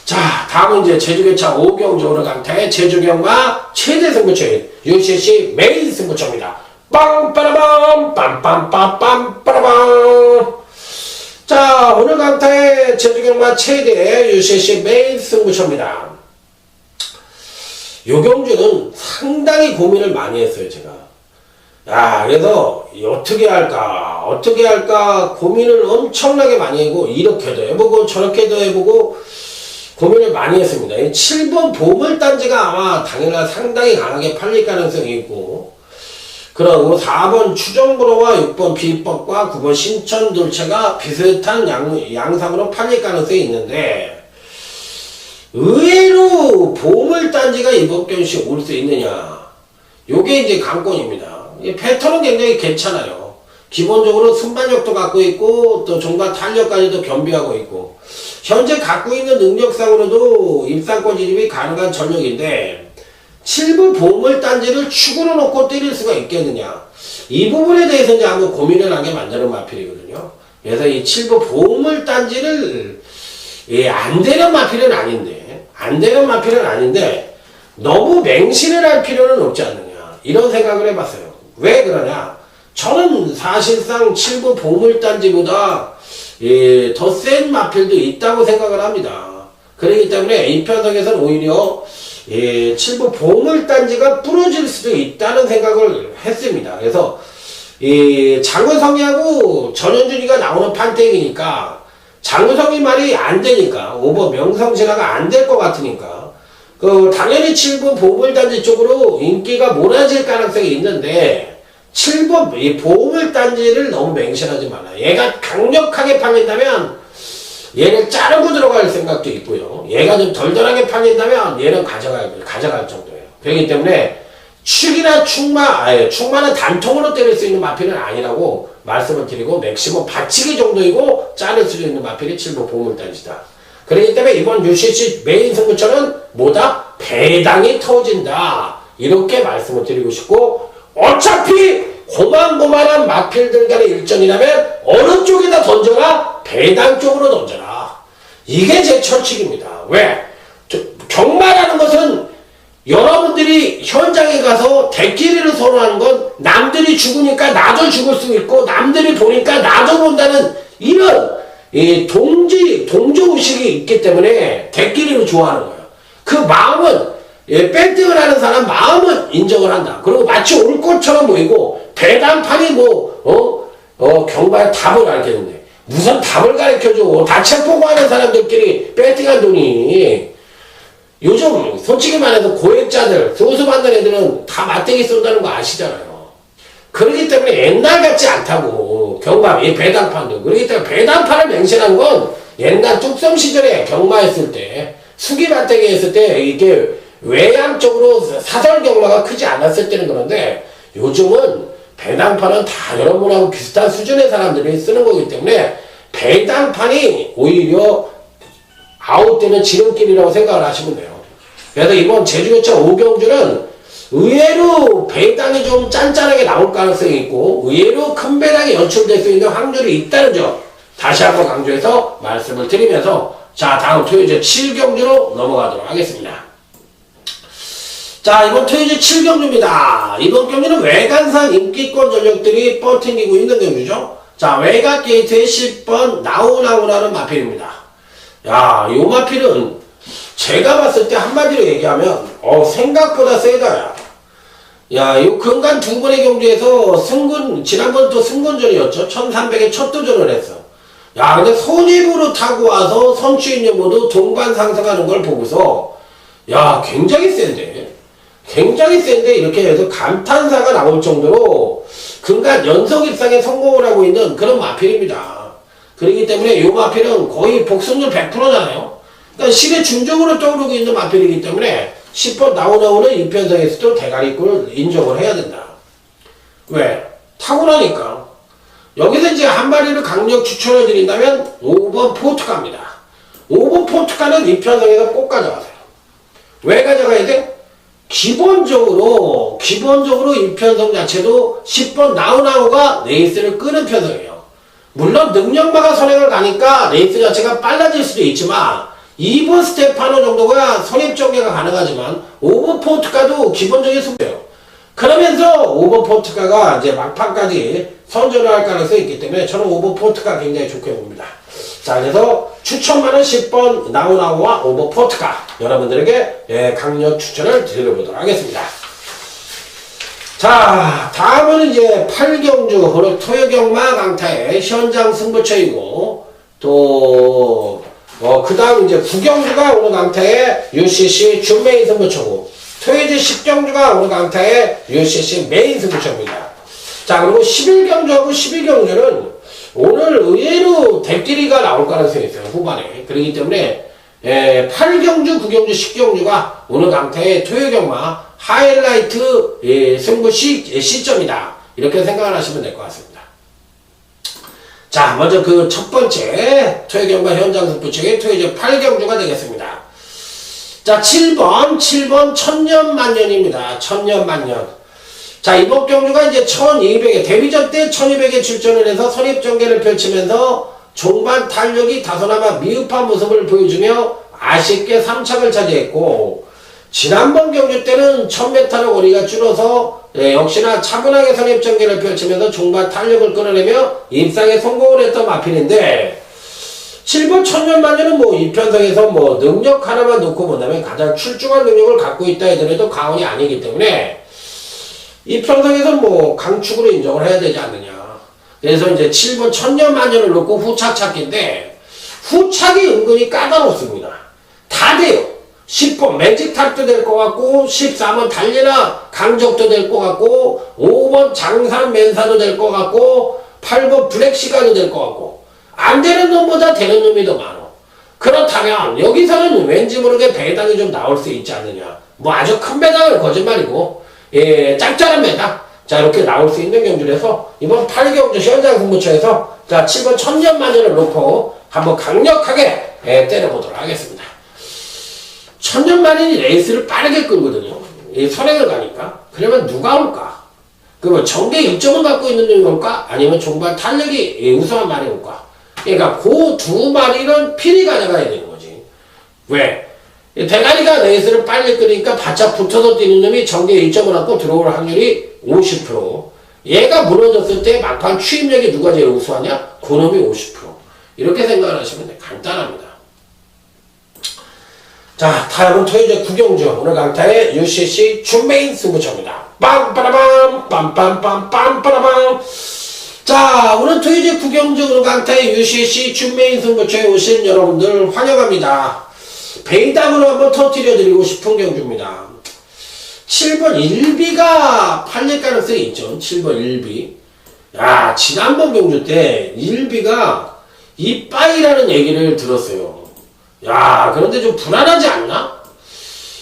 자, 다음은 이제 제주교차 5경주 오르강타의 제주경마 최대 승부처인 UCC 메인 승부처입니다. 빵빠라밤 빰빰빰빰 빠라밤. 자, 오늘 강타의 제주경마 최대 UCC 메인 승부처입니다. 요 경주는 상당히 고민을 많이 했어요, 제가. 그래서 어떻게 할까 고민을 엄청나게 많이 하고, 이렇게도 해보고 저렇게도 해보고 고민을 많이 했습니다. 7번 보물단지가 아마 당일날 상당히 강하게 팔릴 가능성이 있고, 그리고 4번 추정브로와 6번 비법과 9번 신천돌체가 비슷한 양상으로 팔릴 가능성이 있는데, 의외로 보물단지가 이번 경시 올 수 있느냐, 요게 이제 관건입니다. 패턴은 굉장히 괜찮아요. 기본적으로 순발력도 갖고 있고, 또 종가 탄력까지도 겸비하고 있고, 현재 갖고 있는 능력상으로도 입상권 진입이 가능한 전력인데, 7번 보물단지를 축으로 놓고 때릴 수가 있겠느냐, 이 부분에 대해서 이제 한번 고민을 하게 만드는 마필이거든요. 그래서 이 7번 보물단지를 안 되는 마필은 아닌데 너무 맹신을 할 필요는 없지 않느냐, 이런 생각을 해봤어요. 왜 그러냐, 저는 사실상 7번 보물단지보다 더 센 마필도 있다고 생각을 합니다. 그렇기 때문에 이 편성에서는 오히려 7번 보물단지가 부러질 수도 있다는 생각을 했습니다. 그래서 장우성이하고 전현준이가 나오는 판택이니까, 장우성이 말이 안 되니까, 5번 명성진화가 안 될 것 같으니까 당연히 7번 보물단지 쪽으로 인기가 몰아질 가능성이 있는데, 7번 이 보물단지를 너무 맹신하지 마라. 얘가 강력하게 팔린다면 얘를 자르고 들어갈 생각도 있고요. 얘가 좀 덜덜하게 팔린다면 얘는 가져갈 정도예요. 그렇기 때문에 축이나 충마는 단통으로 때릴 수 있는 마필은 아니라고 말씀을 드리고 맥시멈 받치기 정도이고 자를 수 있는 마필이 7번 보물단지다. 그렇기 때문에 이번 UCC 메인 승부처는 뭐다? 배당이 터진다. 이렇게 말씀을 드리고 싶고 어차피 고만고만한 마필들 간의 일전이라면 어느 쪽에다 던져라? 배당 쪽으로 던져라. 이게 제 철칙입니다. 왜? 경마라는 것은 여러분들이 현장에 가서 대끼리를 선호하는 건 남들이 죽으니까 나도 죽을 수 있고 남들이 보니까 나도 본다는 이런 동조의식이 있기 때문에 대끼리를 좋아하는 거예요. 그 마음은 밴딩을 하는 사람 마음은 인정을 한다. 그리고 마치 올 것처럼 보이고 배당판이 경마의 답을 가르치는데 무슨 답을 가르쳐줘. 다 책 보고 하는 사람들끼리 배팅한 돈이 요즘 솔직히 말해서 고액자들 소수 받는 애들은 다 맞대기 쏜다는 거 아시잖아요. 그렇기 때문에 옛날 같지 않다고 경마 이 배당판도. 그렇기 때문에 배당판을 맹신한 건 옛날 뚝섬 시절에 경마했을 때 수기 맞대기 했을 때 이게 외향적으로 사설 경마가 크지 않았을 때는 그런데 요즘은 배당판은 다 여러분하고 비슷한 수준의 사람들이 쓰는 거기 때문에 배당판이 오히려 아웃되는 지름길이라고 생각을 하시면 돼요. 그래서 이번 제주교차 5경주는 의외로 배당이 좀 짠짠하게 나올 가능성이 있고 의외로 큰 배당이 연출될 수 있는 확률이 있다는 점 다시 한번 강조해서 말씀을 드리면서 자 다음 토요일 7경주로 넘어가도록 하겠습니다. 자 이번 토요일 7경주입니다. 이번 경주는 외관상 인기권 전력들이 뻗팅기고 있는 경주죠. 자 외곽 게이트의 10번 나우나우라는 마필입니다. 야, 요 마필은 제가 봤을 때 한마디로 얘기하면 생각보다 세다. 야, 요 근간 두 번의 경주에서 지난번 또 승근전이었죠. 1300에 첫 도전을 했어. 야, 근데 선입으로 타고 와서 선취인 여부도 동반 상승하는 걸 보고서 야, 굉장히 센데 이렇게 해서 감탄사가 나올 정도로 근간 연속 입상에 성공을 하고 있는 그런 마필입니다. 그렇기 때문에 이 마필은 거의 복승률 100%잖아요. 그러니까 실의 중적으로 떠오르고 있는 마필이기 때문에 10번 나오는 이편성에서도 대가리꼴을 인정을 해야 된다. 왜? 타고나니까. 여기서 이제 한 마리를 강력 추천해 드린다면 5번 포트카입니다. 5번 포트카는 이편성에서 꼭 가져가세요. 왜 가져가야 돼? 기본적으로 이편성 자체도 10번 나우나우가 레이스를 끄는 편성이에요. 물론 능력마가 선행을 가니까 레이스 자체가 빨라질 수도 있지만 2번 스테파노 정도가 선입전개가 가능하지만 5번 포트카도 기본적인 수예요. 그러면서 5번 포트카가 이제 막판까지 선전을 할 가능성이 있기 때문에 저는 5번 포트카 굉장히 좋게 봅니다. 자 그래서 추천만은 10번 나우나우와 5번 포트카 여러분들에게 강력 추천을 드려보도록 하겠습니다. 자 다음은 이제 8경주 토요경마 강타의 현장 승부처이고 또 그 다음 이제 9경주가 오늘 강타의 UCC 준메인 승부처고 토요일 10경주가 오늘 강타의 UCC 메인 승부처입니다. 자 그리고 11경주하고 12경주는 오늘 의외로 대끼리가 나올 가능성이 있어요. 후반에. 그렇기 때문에 8경주, 9경주, 10경주가 오늘 강타의 토요경마 하이라이트 승부 시점이다. 이렇게 생각을 하시면 될 것 같습니다. 자, 먼저 그 첫 번째 토요경마 현장 승부처의 토요일 8경주가 되겠습니다. 자, 7번 천년만년입니다. 천년만년. 자, 이번 경주가 이제 1200에 데뷔전 때 1200에 출전을 해서 선입전개를 펼치면서 종반 탄력이 다소나마 미흡한 모습을 보여주며 아쉽게 3착을 차지했고 지난번 경주 때는 1000m로 거리가 줄어서 역시나 차분하게 선입전개를 펼치면서 종반 탄력을 끌어내며 입상에 성공을 했던 마필인데 7번 천년만년은 이편성에서 능력 하나만 놓고 본다면 가장 출중한 능력을 갖고 있다 하더라도 과언이 아니기 때문에 이편성에서 강축으로 인정을 해야 되지 않느냐. 그래서 이제 7번 천년만년을 놓고 후착 찾기인데 후착이 은근히 까다롭습니다. 다 돼요. 10번 매직탑도 될 것 같고 14번 달리나 강적도 될 것 같고 5번 장산 맨사도 될 것 같고 8번 블랙시가도 될 것 같고 안 되는 놈보다 되는 놈이 더 많아. 그렇다면 여기서는 왠지 모르게 배당이 좀 나올 수 있지 않느냐. 아주 큰 배당은 거짓말이고 짭짤한 배당 자, 이렇게 나올 수 있는 경주라서 이번 8경주 시연장 승부처에서 자, 7번 천년만년을 놓고 한번 강력하게 때려보도록 하겠습니다. 천년만년이 레이스를 빠르게 끌거든요. 이 선행을 가니까. 그러면 누가 올까? 그러면 정계 1점을 갖고 있는 놈이 올까? 아니면 종반 탄력이 우수한 말이 올까? 그러니까 그 두 마리는 필히 가져가야 되는 거지. 왜? 대가리가 레이스를 빨리 끄니까 바짝 붙어서 뛰는 놈이 정계 1점을 갖고 들어올 확률이 50%. 얘가 무너졌을 때 막판 추임력이 누가 제일 우수하냐? 그 놈이 50%. 이렇게 생각을 하시면 돼. 간단합니다. 자, 다음은 토요제 구경주. 오늘 강타의 UCC 준메인 승부처입니다. 빰빠라밤, 빰빰빰, 빰빠라밤. 자, 오늘 토요제 구경주 오늘 강타의 UCC 준메인 승부처에 오신 여러분들 환영합니다. 베이담으로 한번 터뜨려드리고 싶은 경주입니다. 7번 1비가 팔릴 가능성이 있죠. 7번 1비. 야, 지난번 경주 때 1비가 이빠이라는 얘기를 들었어요. 야, 그런데 좀 불안하지 않나?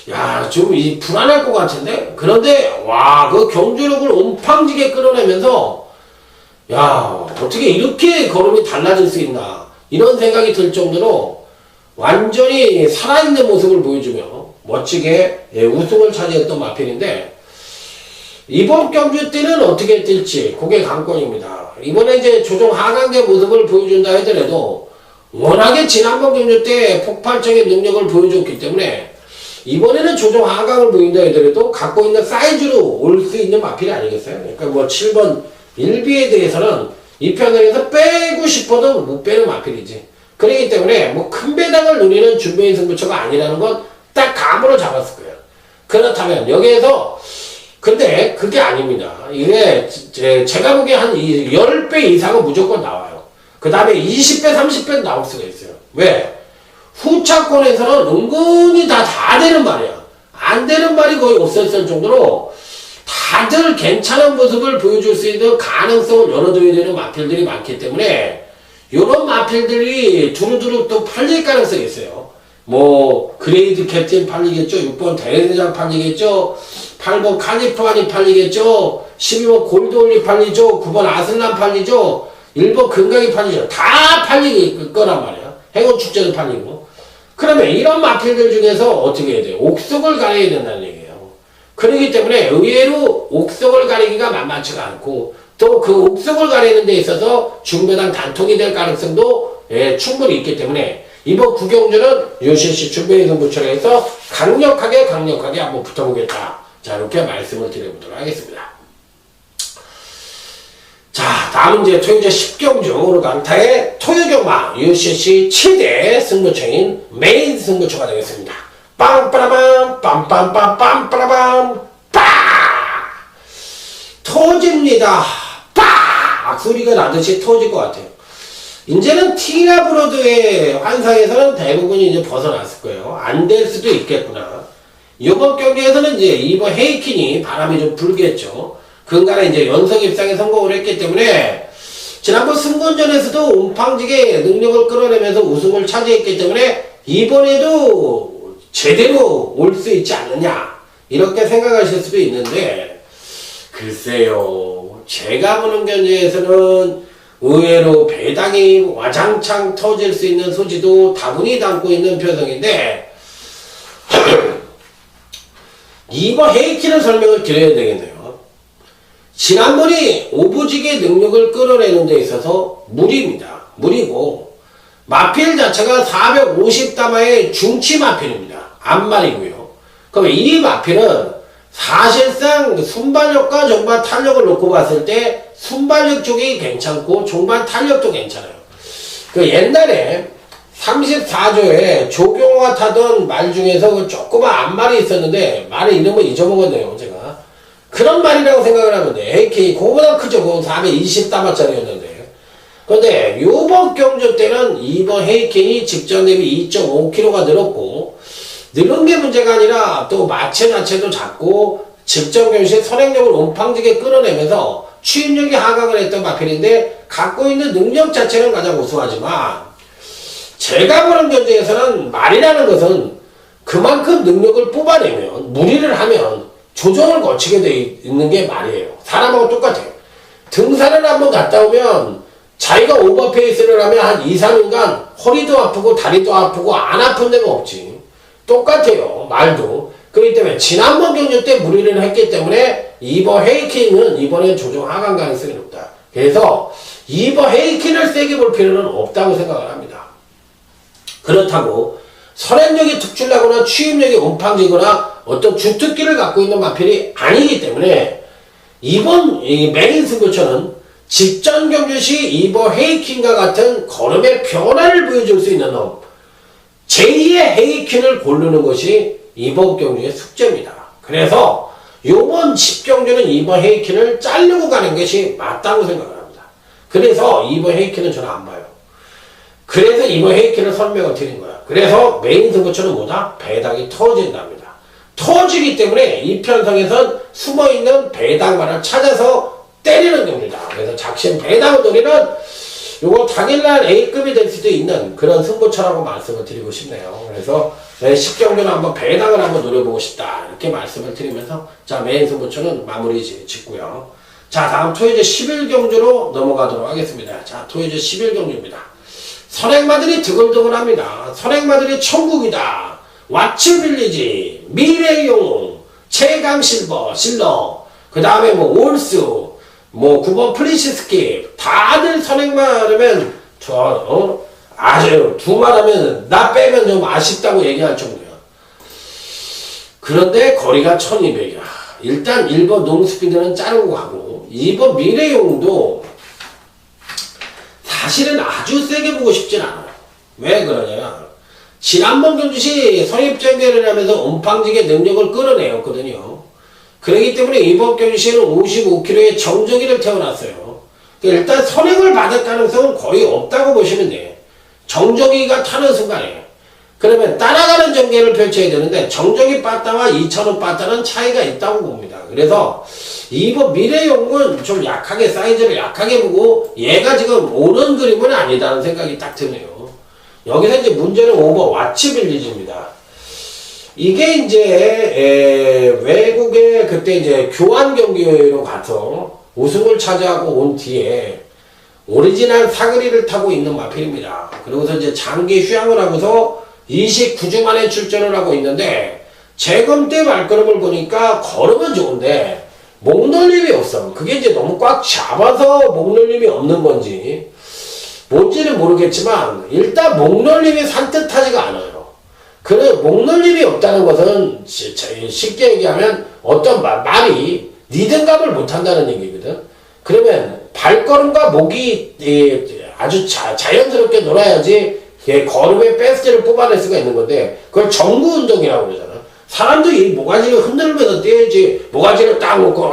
야, 좀 불안할 것 같은데? 그런데, 와, 그 경주력을 옴팡지게 끌어내면서, 야, 어떻게 이렇게 걸음이 달라질 수 있나? 이런 생각이 들 정도로 완전히 살아있는 모습을 보여주며 멋지게 우승을 차지했던 마필인데, 이번 경주 때는 어떻게 뛸지, 그게 관건입니다. 이번에 이제 조정 하강의 모습을 보여준다 하더라도, 워낙에 지난번 경주 때 폭발적인 능력을 보여줬기 때문에 이번에는 조정 하강을 보인다 하더라도 갖고 있는 사이즈로 올 수 있는 마필이 아니겠어요? 그러니까 뭐 7번 1비에 대해서는 이 편에서 빼고 싶어도 못 빼는 마필이지. 그렇기 때문에 뭐 큰 배당을 노리는 준비인 승부처가 아니라는 건 딱 감으로 잡았을 거예요. 그렇다면 여기에서 근데 그게 아닙니다. 이게 제가 보기에 한 10배 이상은 무조건 나와요. 그 다음에 20배, 30배 나올 수가 있어요. 왜? 후차권에서는 은근히 다 되는 말이야. 안 되는 말이 거의 없었을 정도로 다들 괜찮은 모습을 보여줄 수 있는 가능성을 열어줘야 되는 마필들이 많기 때문에 이런 마필들이 두루두루 또 팔릴 가능성이 있어요. 뭐 그레이드 캡틴 팔리겠죠. 6번 대회대장 팔리겠죠. 8번 카니프안이 팔리겠죠. 12번 골드올리 팔리죠. 9번 아슬란 팔리죠. 1번 금강이 팔리죠. 다 팔릴 거란 말이야. 행운축제도 팔리고. 그러면 이런 마필들 중에서 어떻게 해야 돼요? 옥석을 가려야 된다는 얘기예요. 그렇기 때문에 의외로 옥석을 가리기가 만만치가 않고 또 그 옥석을 가리는 데 있어서 중배당 단통이 될 가능성도 충분히 있기 때문에 이번 구경주는 UCC 준비인 승부처에서 강력하게 한번 붙어보겠다. 자, 이렇게 말씀을 드려보도록 하겠습니다. 자, 다음은 이제 토요제 10경주 오늘 강타의 토요경마 UCC 최대 승부처인 메인 승부처가 되겠습니다. 빵빠라밤 빰빰빰 빰빠라밤 빠 터집니다. 빠 소리가 나듯이 터질 것 같아요. 이제는 티나 브로드의 환상에서는 대부분이 이제 벗어났을 거예요. 안 될 수도 있겠구나. 이번 경기에서는 이제 이번 헤이킨이 바람이 좀 불겠죠. 그간에 이제 연속 입상에 성공을 했기 때문에 지난번 승권전에서도 옴팡지게 능력을 끌어내면서 우승을 차지했기 때문에 이번에도 제대로 올 수 있지 않느냐 이렇게 생각하실 수도 있는데 글쎄요. 제가 보는 경기에서는 의외로 배당이 와장창 터질 수 있는 소지도 다분히 담고 있는 표정인데 이번 헤이키는 설명을 드려야 되겠네요. 지난번이 오부직의 능력을 끌어내는 데 있어서 무리입니다. 무리고 마필 자체가 450다마의 중치 마필입니다. 앞말이고요. 그럼 이 마필은 사실상 순발력과 종반 탄력을 놓고 봤을 때 순발력 쪽이 괜찮고 종반 탄력도 괜찮아요. 그 옛날에 34조에 조경화 타던 말 중에서 그 조그만 앞말이 있었는데 말의 이름을 잊어먹었네요. 제가 그런 말이라고 생각을 하면 돼. AK 그거보다 크죠. 그건 420다마짜리였는데 근데 요번 경주 때는 이번 헤이켄이 직전 대비 2.5kg가 늘었고 늘은 게 문제가 아니라 또 마체 자체도 작고 직전 경시에 선행력을 옴팡지게 끌어내면서 추임력이 하강을 했던 마필인데 갖고 있는 능력 자체는 가장 우수하지만 제가 보는 견제에서는 말이라는 것은 그만큼 능력을 뽑아내면 무리를 하면 조정을 거치게 돼 있는 게 말이에요. 사람하고 똑같아요. 등산을 한번 갔다 오면 자기가 오버페이스를 하면 한 2, 3일간 허리도 아프고 다리도 아프고 안 아픈 데가 없지. 똑같아요. 말도. 그렇기 때문에 지난번 경주 때 무리를 했기 때문에 이번 헤이킹은 이번에 조정 하강 가능성이 높다. 그래서 이번 헤이킹을 세게 볼 필요는 없다고 생각을 합니다. 그렇다고 선행력이 특출나거나 추임력이 온팡지거나 어떤 주특기를 갖고 있는 마필이 아니기 때문에 이번 메인 승부처는 직전 경주 시 이번 헤이킹과 같은 걸음의 변화를 보여줄 수 있는 놈 제2의 헤이킹을 고르는 것이 이번 경주의 숙제입니다. 그래서 이번 10경주는 이번 헤이킹을 자르고 가는 것이 맞다고 생각을 합니다. 그래서 이번 헤이킹은 저는 안 봐요. 그래서 이번 헤이킹을 설명을 드린 거야. 그래서 메인 승부처는 뭐다? 배당이 터진답니다. 터지기 때문에 이 편성에선 숨어있는 배당만을 찾아서 때리는 겁니다. 그래서 작심 배당을 노리는 요거 당일날 A급이 될 수도 있는 그런 승부처라고 말씀을 드리고 싶네요. 그래서 10경주는 한번 배당을 한번 노려보고 싶다. 이렇게 말씀을 드리면서 자, 메인 승부처는 마무리 짓고요. 자, 다음 토요제 11경주로 넘어가도록 하겠습니다. 자, 토요제 11경주입니다. 선행마들이 드글드글합니다. 선행마들이 천국이다. 왓츠빌리지, 미래용, 최강실버, 실러, 그 다음에 뭐 올스, 뭐 9번 플리시스키 다들 선행마라면 아주 두말하면 나 빼면 좀 아쉽다고 얘기할 정도야. 그런데 거리가 1200이야. 일단 1번 농스피드는 자르고 가고 2번 미래용도 사실은 아주 세게 보고 싶진 않아요. 왜 그러냐면 지난번 경주시 선입전개를 하면서 온팡지게 능력을 끌어내었거든요. 그렇기 때문에 이번 경주시에는 55km의 정적이를 태워놨어요. 일단 선행을 받을 가능성은 거의 없다고 보시면 돼요. 정적이가 타는 순간에. 그러면 따라가는 전개를 펼쳐야 되는데 정적이 빠따와 2,000원 빠따는 차이가 있다고 봅니다. 그래서 이번 미래용은 좀 약하게 사이즈를 약하게 보고 얘가 지금 오는 그림은 아니다는 생각이 딱 드네요. 여기서 이제 문제는 5번 왓츠빌리지입니다. 이게 이제 외국에 그때 이제 교환 경기로 가서 우승을 차지하고 온 뒤에 오리지널 사거리를 타고 있는 마필입니다. 그러고서 이제 장기 휴양을 하고서 29주 만에 출전을 하고 있는데 재검 때 말걸음을 보니까 걸음은 좋은데 목놀림이 없어. 그게 이제 너무 꽉 잡아서 목놀림이 없는 건지 뭔지는 모르겠지만 일단 목놀림이 산뜻하지가 않아요. 그래 목놀림이 없다는 것은 쉽게 얘기하면 어떤 말이 리듬감을 못한다는 얘기거든. 그러면 발걸음과 목이 아주 자연스럽게 놀아야지 걸음의 베스트를 뽑아낼 수가 있는 건데 그걸 정구 운동이라고 그러잖아. 사람도 이 모가지를 흔들면서 뛰어야지 모가지를 딱 놓고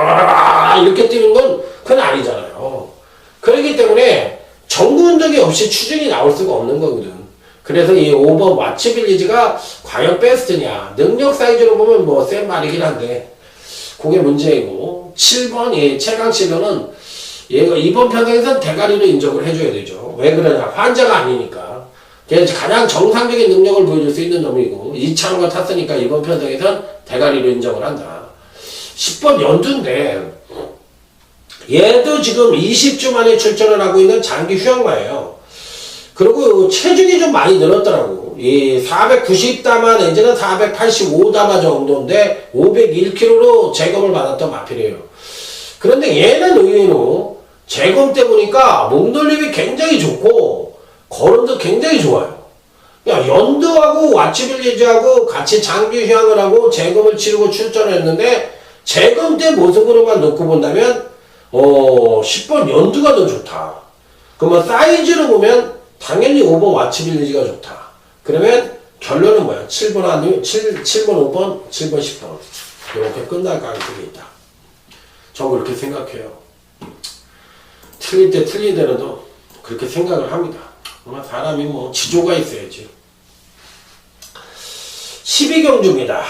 이렇게 뛰는 건 그건 아니잖아요. 그렇기 때문에 정구 운동이 없이 추진이 나올 수가 없는 거거든. 그래서 이 5번 왓츠빌리지가 과연 베스트냐. 능력 사이즈로 보면 뭐 센 말이긴 한데 그게 문제이고 7번 이 최강실러는 얘가 이번 편성에선 대가리로 인정을 해줘야 되죠. 왜 그러냐. 환자가 아니니까. 그래서 가장 정상적인 능력을 보여줄 수 있는 놈이고 2차원가 탔으니까 이번 편성에선 대가리로 인정을 한다. 10번 연두인데 얘도 지금 20주 만에 출전을 하고 있는 장기 휴양마예요. 그리고 체중이 좀 많이 늘었더라고. 이 490다마 내지는 485다마 정도인데 501kg로 재검을 받았던 마필이에요. 그런데 얘는 의외로 재검 때 보니까 목놀림이 굉장히 좋고 걸음도 굉장히 좋아요. 야, 연두하고 왓츠빌리지하고 같이 장기 휴양을 하고 재검을 치르고 출전을 했는데 재검 때 모습으로만 놓고 본다면 10번 연두가 더 좋다. 그러면 사이즈로 보면 당연히 5번 왓츠빌리지가 좋다. 그러면 결론은 뭐야? 7번 아니면 7번 5번 7번 10번 이렇게 끝날 가능성이 있다. 저 그렇게 생각해요. 틀릴 때 틀리더라도 그렇게 생각을 합니다. 사람이 뭐 지조가 있어야지. 12경주입니다.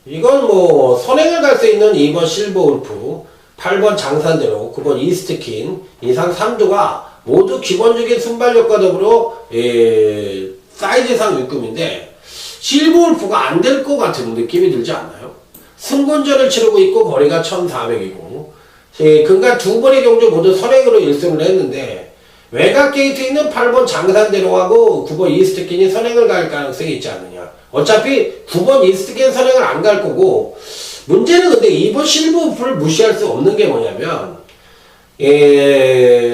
이건 뭐 선행을 갈 수 있는 2번 실버울프, 8번 장산대로, 9번 이스트킨, 이상 3두가 모두 기본적인 순발력과 더불어 사이즈상 6금인데 실버울프가 안 될 것 같은 느낌이 들지 않나요? 승군전을 치르고 있고 거리가 1400이고 근간 두 번의 경주 모두 선행으로 1승을 했는데 외곽 게이트에 있는 8번 장산대로하고 9번 이스트킨이 선행을 갈 가능성이 있지 않느냐. 어차피 9번 이스트킨 선행을 안 갈 거고 문제는 근데 2번 실버우프를 무시할 수 없는 게 뭐냐면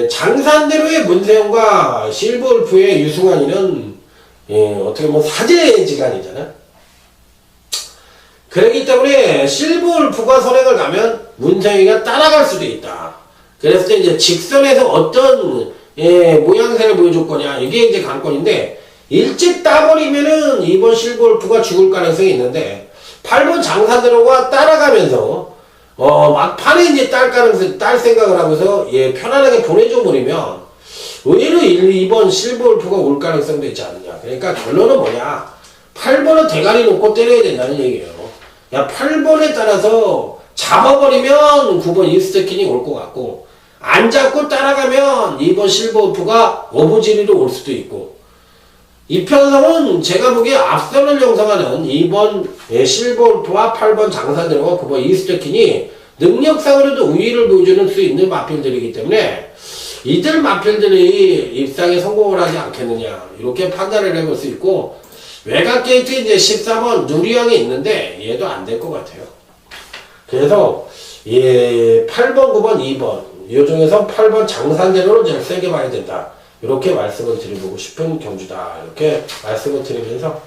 장산대로의 문세영과 실버우프의 유승환이는 어떻게 보면 사제지간이잖아. 그렇기 때문에 실버우프가 선행을 가면 문세영이가 따라갈 수도 있다. 그래서 이제 직선에서 어떤 모양새를 보여줄 거냐 이게 이제 관건인데 일찍 따버리면은 2번 실버우프가 죽을 가능성이 있는데 8번 장산대로가 따라가면서 막판에 이제 딸 생각을 하고서 편안하게 보내줘 버리면 의외로 2번 실버우프가 올 가능성도 있지 않느냐. 그러니까 결론은 뭐냐. 8번은 대가리 놓고 때려야 된다는 얘기예요. 야 8번에 따라서 잡아버리면 9번 이스트킨이 올 것 같고 안 잡고 따라가면 2번 실버우프가 어부지리로 올 수도 있고 이 편성은 제가 보기에 앞선을 형성하는 2번 실버우프와 8번 장산대로와 9번 이스트킨이 능력상으로도 우위를 보여주는 수 있는 마필들이기 때문에 이들 마필들이 입상에 성공을 하지 않겠느냐 이렇게 판단을 해볼 수 있고 외곽 게이트 이제 14번 누리형이 있는데 얘도 안 될 것 같아요. 그래서 8번, 9번, 2번 이 중에서 8번 장산대로를 제일 세게 봐야 된다. 이렇게 말씀을 드리고 싶은 경주다. 이렇게 말씀을 드리면서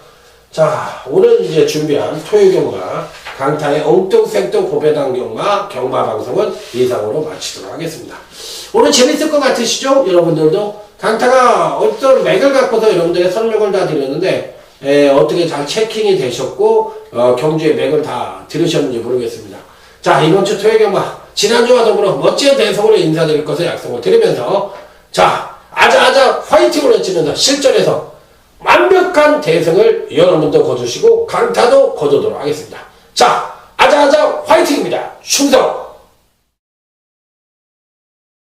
자 오늘 이제 준비한 토요경마 강타의 엉뚱생뚱 고배당경마 경마방송은 이상으로 마치도록 하겠습니다. 오늘 재밌을 것 같으시죠? 여러분들도 강타가 어떤 맥을 갖고서 여러분들의 설명을 다 드렸는데 어떻게 잘 체킹이 되셨고 경주의 맥을 다 들으셨는지 모르겠습니다. 자 이번 주 토요경마 지난주와 더불어 멋진 대성으로 인사드릴 것을 약속을 드리면서 자 아자아자 화이팅을 외치면서 실전에서 완벽한 대승을 여러분도 거두시고 강타도 거두도록 하겠습니다. 자 아자아자 화이팅입니다. 충성!